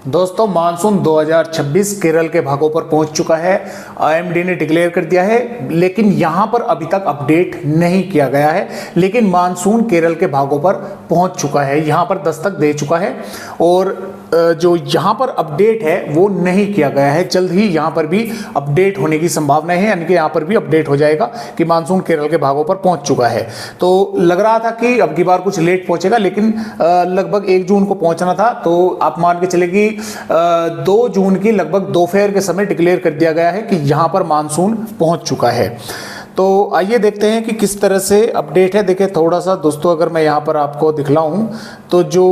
दोस्तों मानसून 2026 केरल के भागों पर पहुंच चुका है। आईएमडी ने डिक्लेयर कर दिया है, लेकिन यहां पर अभी तक अपडेट नहीं किया गया है। लेकिन मानसून केरल के भागों पर पहुंच चुका है, यहां पर दस्तक दे चुका है और जो यहां पर अपडेट है वो नहीं किया गया है। जल्द ही यहां पर भी अपडेट होने की संभावना है, यानी कि यहां पर भी अपडेट हो जाएगा कि मानसून केरल के भागों पर पहुंच चुका है। तो लग रहा था कि अब की बार कुछ लेट पहुंचेगा, लेकिन लगभग 1 जून को पहुंचना था। तो आप मान के चले कि 2 जून की लगभग दोपहर के समय डिक्लेयर कर दिया गया है कि यहां पर मानसून पहुंच चुका है। तो आइए देखते हैं कि किस तरह से अपडेट है। देखिए थोड़ा सा दोस्तों, अगर मैं यहां पर आपको दिखलाऊं तो जो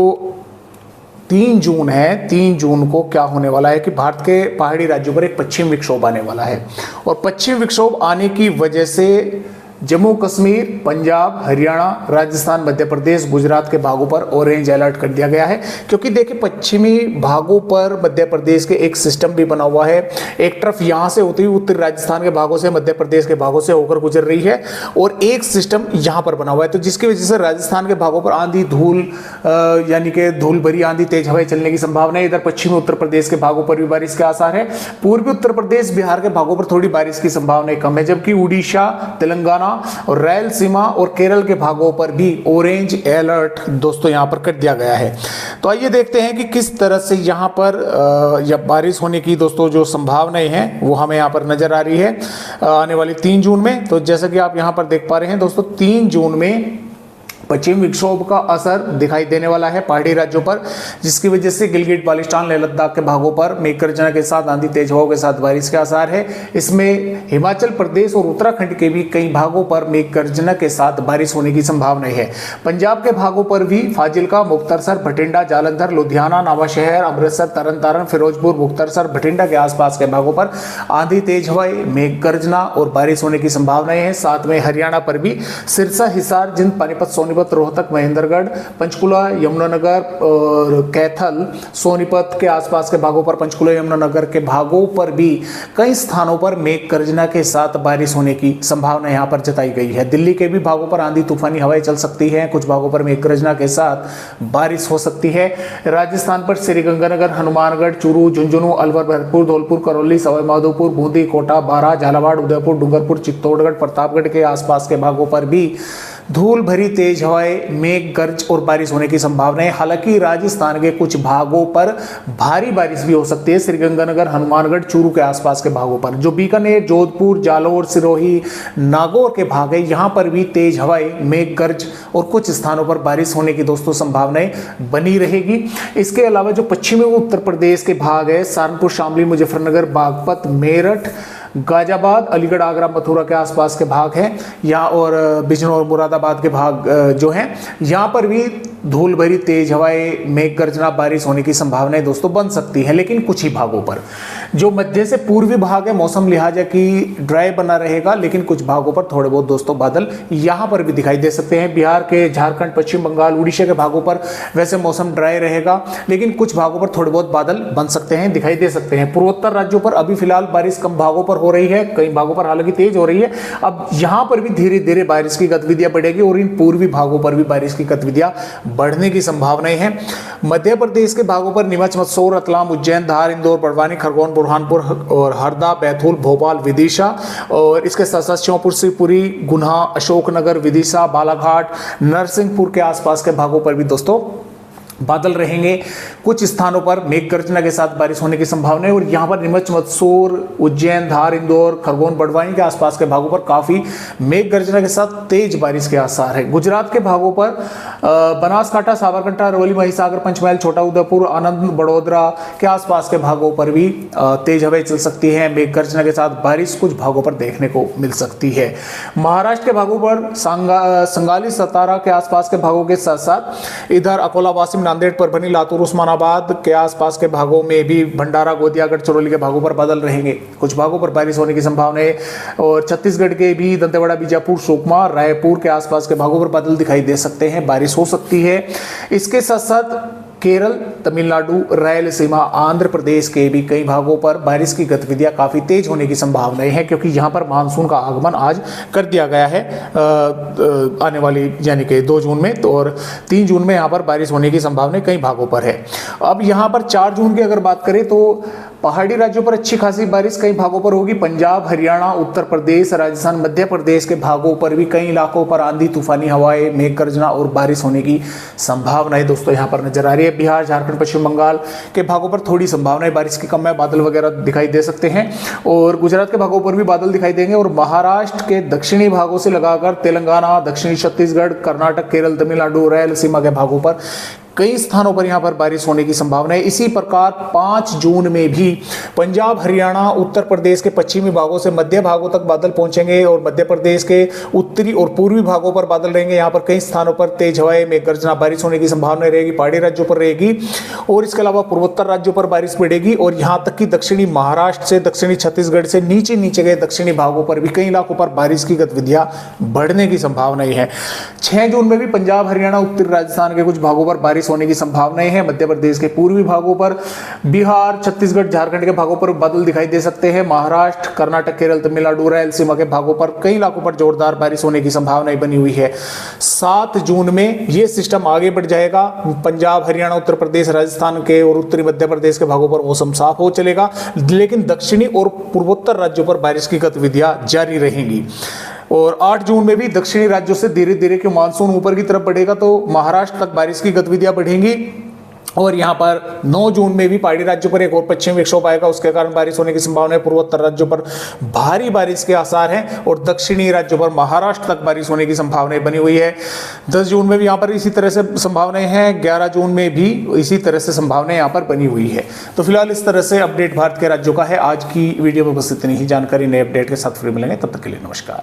3 जून है, 3 जून को क्या होने वाला है कि भारत के पहाड़ी राज्यों पर एक पश्चिम विक्षोभ आने वाला है और पश्चिम विक्षोभ आने की वजह से जम्मू कश्मीर, पंजाब, हरियाणा, राजस्थान, मध्य प्रदेश, गुजरात के भागों पर ऑरेंज अलर्ट कर दिया गया है। क्योंकि देखिए पश्चिमी भागों पर मध्य प्रदेश के एक सिस्टम भी बना हुआ है। एक तरफ यहाँ से होती हुई उत्तरी राजस्थान के भागों से, मध्य प्रदेश के भागों से होकर गुजर रही है और एक सिस्टम यहाँ पर बना हुआ है। तो जिसकी वजह से राजस्थान के भागों पर आंधी धूल, यानी कि धूल भरी आंधी, तेज हवाएं चलने की संभावना है। इधर पश्चिमी उत्तर प्रदेश के भागों पर भी बारिश के आसार है। पूर्वी उत्तर प्रदेश, बिहार के भागों पर थोड़ी बारिश की संभावना कम है, जबकि उड़ीसा, तेलंगाना और रायलसीमा और केरल के भागों पर भी ऑरेंज अलर्ट दोस्तों यहां पर कर दिया गया है। तो आइए देखते हैं कि किस तरह से यहां पर या बारिश होने की दोस्तों जो संभावनाएं हैं वो हमें यहां पर नजर आ रही है आने वाली 3 जून में। तो जैसा कि आप यहां पर देख पा रहे हैं दोस्तों, 3 जून में पश्चिम विक्षोभ का असर दिखाई देने वाला है पहाड़ी राज्यों पर, जिसकी वजह से गिलगिट बाल्टिस्तान, लेह लद्दाख के भागों पर मेघ गर्जना के साथ आंधी, तेज हवाओं के साथ बारिश के आसार है। इसमें हिमाचल प्रदेश और उत्तराखंड के भी कई भागों पर मेघ गर्जना के साथ बारिश होने की संभावना है। पंजाब के भागों पर भी फाजिल्का, मुक्तसर, भटिंडा, जालंधर, लुधियाना, नवाशहर, अमृतसर, तरन तारण, फिरोजपुर, मुक्तसर, भटिंडा के आसपास के भागों पर आंधी, तेज हवाएं, मेघ गर्जना और बारिश होने की संभावनाएं हैं। साथ में हरियाणा पर भी सिरसा, हिसार, जिंद, पानीपत, सोनीपत, रोहतक, महेंद्रगढ़, पंचकुला, यमुनानगर और कैथल, सोनीपत के आसपास के भागों पर, पंचकुला, यमुनानगर के भागों पर भी कई स्थानों पर मेघ गर्जना के साथ बारिश होने की संभावना यहां पर जताई गई है। दिल्ली के भी भागों पर आंधी तूफानी हवाएं चल सकती हैं, कुछ भागों पर मेघ गर्जना के साथ बारिश हो सकती है। राजस्थान पर श्रीगंगानगर, हनुमानगढ़, चूरू, झुंझुनू, अलवर, भरतपुर, धौलपुर, करौली, सवाई माधोपुर, बूंदी, कोटा, बारां, झालावाड़, उदयपुर, डूंगरपुर, चित्तौड़गढ़, प्रतापगढ़ के आसपास के भागों पर भी धूल भरी तेज हवाएं, मेघ गर्ज और बारिश होने की संभावना है। हालांकि राजस्थान के कुछ भागों पर भारी बारिश भी हो सकती है। श्रीगंगानगर, हनुमानगढ़, चूरू के आसपास के भागों पर, जो बीकानेर, जोधपुर, जालोर, सिरोही, नागौर के भाग है, यहां पर भी तेज हवाएं, मेघ गर्ज और कुछ स्थानों पर बारिश होने की दोस्तों संभावनाएं बनी रहेगी। इसके अलावा जो पश्चिमी उत्तर प्रदेश के भाग है, सहारनपुर, शामली, मुजफ्फरनगर, बागपत, मेरठ, गाजियाबाद, अलीगढ़, आगरा, मथुरा के आसपास के भाग हैं यहाँ और बिजनौर, मुरादाबाद के भाग जो हैं, यहाँ पर भी धूल भरी तेज हवाएं, मेघ गर्जना, बारिश होने की संभावनाएं दोस्तों बन सकती है। लेकिन कुछ ही भागों पर, जो मध्य से पूर्वी भाग है, मौसम लिहाजा की ड्राई बना रहेगा, लेकिन कुछ भागों पर थोड़े बहुत दोस्तों बादल यहाँ पर भी दिखाई दे सकते हैं। बिहार के, झारखंड, पश्चिम बंगाल, उड़ीसा के भागों पर वैसे मौसम ड्राई रहेगा, लेकिन कुछ भागों पर थोड़े बहुत बादल बन सकते हैं, दिखाई दे सकते हैं। पूर्वोत्तर राज्यों पर अभी फिलहाल बारिश कम भागों पर हो रही है, कई भागों पर हालांकि तेज हो रही है। अब यहां पर भी धीरे धीरे बारिश की गतिविधियां बढ़ेगी और इन पूर्वी भागों पर भी बारिश की गतिविधियां बढ़ने की संभावनाएं हैं। मध्य प्रदेश के भागों पर नीमच, मंदसौर, रतलाम, उज्जैन, धार, इंदौर, बड़वानी, खरगोन, बुरहानपुर और हरदा, बैतूल, भोपाल, विदिशा और इसके साथ साथ श्योपुर, शिवपुरी, गुना, अशोकनगर, विदिशा, बालाघाट, नरसिंहपुर के आसपास के भागों पर भी दोस्तों बादल रहेंगे। कुछ स्थानों पर मेघ गर्जना के साथ बारिश होने की संभावना है और यहाँ पर नीमच, मंदसौर, उज्जैन, धार, इंदौर, खरगोन, बड़वानी के आसपास के भागों पर काफी मेघ गर्जना के साथ तेज बारिश के आसार है। गुजरात के भागों पर बनासकांठा, साबरकांठा, अरवली, महिसागर, पंचमहल, छोटा उदेपुर, आनंद, बड़ोदरा के आसपास के भागों पर भी तेज हवाएं चल सकती है। मेघ गर्जना के साथ बारिश कुछ भागों पर देखने को मिल सकती है। महाराष्ट्र के भागों पर संगाली, सतारा के आसपास के भागों के साथ साथ इधर अकोला, वाशिम, नांदेड़, परभनी, लातूर, उस्मानाबाद के आसपास के भागों में भी भंडारा, गोदिया, गढ़चिरौली के भागों पर बादल रहेंगे। कुछ भागों पर बारिश होने की संभावना है और छत्तीसगढ़ के भी दंतेवाड़ा, बीजापुर, सुकमा, रायपुर के आसपास के भागों पर बादल दिखाई दे सकते हैं, बारिश हो सकती है। इसके साथ साथ केरल, तमिलनाडु, रायलसीमा, आंध्र प्रदेश के भी कई भागों पर बारिश की गतिविधियां काफ़ी तेज होने की संभावनाएं हैं, क्योंकि यहां पर मानसून का आगमन आज कर दिया गया है आने वाली यानी कि 2 जून में, तो और 3 जून में यहां पर बारिश होने की संभावना कई भागों पर है। अब यहां पर 4 जून की अगर बात करें तो पहाड़ी राज्यों पर अच्छी खासी बारिश कई भागों पर होगी। पंजाब, हरियाणा, उत्तर प्रदेश, राजस्थान, मध्य प्रदेश के भागों पर भी कई इलाकों पर आंधी, तूफानी हवाएं, मेघ गर्जना और बारिश होने की संभावनाएं दोस्तों यहां पर नजर आ रही है। बिहार, झारखंड, पश्चिम बंगाल के भागों पर थोड़ी संभावनाएं बारिश की कम है, बादल वगैरह दिखाई दे सकते हैं, और गुजरात के भागों पर भी बादल दिखाई देंगे। और महाराष्ट्र के दक्षिणी भागों से लगाकर तेलंगाना, दक्षिणी छत्तीसगढ़, कर्नाटक, केरल, तमिलनाडु, रायलसीमा के भागों पर कई स्थानों पर यहां पर बारिश होने की संभावना है। इसी प्रकार 5 जून में भी पंजाब, हरियाणा, उत्तर प्रदेश के पश्चिमी भागों से मध्य भागों तक बादल पहुंचेंगे, और मध्य प्रदेश के उत्तरी और पूर्वी भागों पर बादल रहेंगे। यहां पर कई स्थानों पर तेज हवाएं, मेघ गर्जना, बारिश होने की संभावना रहेगी। पहाड़ी राज्यों पर रहेगी, और इसके अलावा पूर्वोत्तर राज्यों पर बारिश बढ़ेगी, और यहां तक कि दक्षिणी महाराष्ट्र से दक्षिणी छत्तीसगढ़ से नीचे गए दक्षिणी भागों पर भी कई इलाकों पर बारिश की गतिविधियां बढ़ने की संभावनाएं है। 6 जून में भी पंजाब, हरियाणा, उत्तरी राजस्थान के कुछ भागों पर बारिश होने की संभावनाएं हैं। मध्य प्रदेश के पूर्वी भागों पर, बिहार, छत्तीसगढ़, झारखंड के भागों पर बादल दिखाई दे सकते हैं। महाराष्ट्र, कर्नाटक, केरल, तमिलनाडु, रायलसीमा के भागों पर कई इलाकों पर जोरदार बारिश होने की संभावनाएं बनी हुई है। 7 जून में यह सिस्टम आगे बढ़ जाएगा। पंजाब, हरियाणा, उत्तर प्रदेश, राजस्थान के और उत्तरी मध्य प्रदेश के भागों पर मौसम साफ हो चलेगा, लेकिन दक्षिणी और पूर्वोत्तर राज्यों पर बारिश की गतिविधियां जारी रहेंगी। और 8 जून में भी दक्षिणी राज्यों से धीरे धीरे के मानसून ऊपर की तरफ बढ़ेगा, तो महाराष्ट्र तक बारिश की गतिविधियां बढ़ेंगी। और यहां पर 9 जून में भी पहाड़ी राज्यों पर एक और पश्चिमी विक्षोभ आएगा, उसके कारण बारिश होने की संभावना है। पूर्वोत्तर राज्यों पर भारी बारिश के आसार हैं, और दक्षिणी राज्यों पर महाराष्ट्र तक बारिश होने की संभावनाएं बनी हुई है। 10 जून में भी यहां पर इसी तरह से संभावनाएं हैं। 11 जून में भी इसी तरह से संभावनाएं यहां पर बनी हुई है। तो फिलहाल इस तरह से अपडेट भारत के राज्यों का है। आज की वीडियो में बस इतनी ही जानकारी, नए अपडेट के साथ फिर मिलेंगे, तब तक के लिए नमस्कार।